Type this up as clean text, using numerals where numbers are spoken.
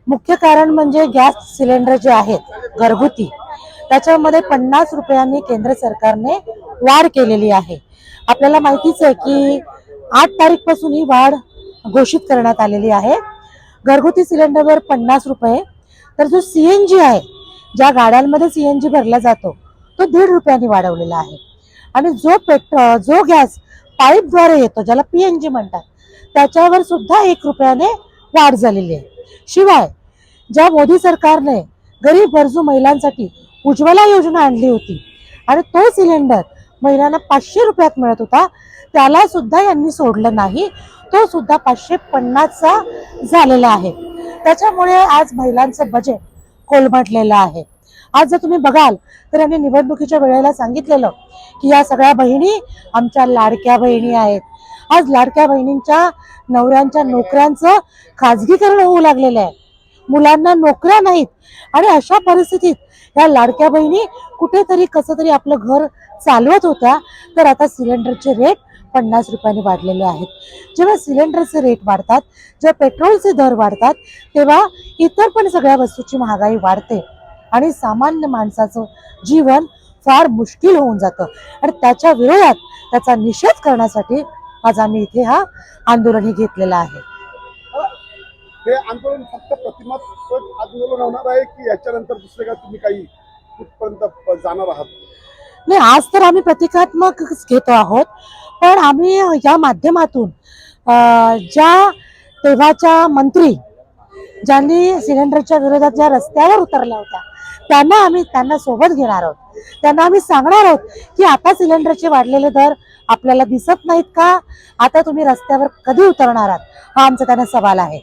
मुख्य कारण म्हणजे गॅस सिलेंडर जे आहेत घरगुती त्याच्यामध्ये 50 रुपयांनी केंद्र सरकारने वाढ केलेली आहे। आपल्याला माहितीच आहे की 8 तारीख पासून ही वाढ घोषित करण्यात आलेली आहे। घरगुती सिलेंडरवर 50 रुपये, तर जो सीएनजी आहे, ज्या गाड्यांमध्ये सीएनजी भरला जातो तो 1.5 रुपयांनी वाढवलेला आहे। आणि जो गॅस पाईपद्वारे येतो ज्याला पीएनजी म्हणतात त्याच्यावर सुद्धा 1 रुपयाने वाढ झालेली आहे। शिवाय ज्या मोदी सरकारने गरीब गरजू महिलांसाठी उज्ज्वला योजना आणली होती आणि तो सिलेंडर महिलांना 500 रुपयात मिळत होता, त्याला सुद्धा यांनी सोडलं नाही, तो सुद्धा 550चा झालेला आहे। त्याच्यामुळे आज महिलांचं बजेट कोलमडलेलं आहे। आज जर तुम्ही बघाल तर यांनी निवडणुकीच्या वेळेला सांगितलेलं की या सगळ्या बहिणी आमच्या लाडक्या बहिणी आहेत। आज लाडक्या बहिणींच्या नवऱ्यांच्या नोकऱ्यांचं खाजगीकरण होऊ लागलेलं आहे, मुलांना नोकऱ्या नाहीत आणि अशा परिस्थितीत या लाडक्या बहिणी कुठेतरी कसं तरी आपलं घर चालवत होत्या, तर आता सिलेंडरचे रेट 50 रुपयांनी वाढलेले आहेत। जेव्हा सिलेंडरचे रेट वाढतात, जेव्हा पेट्रोलचे दर वाढतात, तेव्हा इतर पण सगळ्या वस्तूची महागाई वाढते आणि सामान्य माणसाचं जीवन फार मुश्किल होऊन जातं। आणि त्याच्या विरोधात त्याचा निषेध करण्यासाठी आज आम्ही इथे हा आंदोलन घेतलेला आहे। हे आंदोलन फक्त प्रतिमात्मक आंदोलन होणार आहे की याच्यानंतर दुसरे काय तुम्ही काही कुठपर्यंत जाणार आहात? नाही, आज तर आम्ही प्रतिकात्मक घेतो आहोत, पण आम्ही या माध्यमातून ज्या तेव्हाच्या मंत्री ज्यांनी सिलेंडरच्या विरोधात ज्या रस्त्यावर उतरल्या होत्या त्यांना सोबत घेणार आहोत। त्यांना आम्ही सांगणार आहोत की आता सिलेंडरचे वाढलेले दर आपल्याला दिसत नाहीत का? आता तुम्ही रस्त्यावर कधी उतरणार आहात? हा आमचा त्यांना सवाल आहे।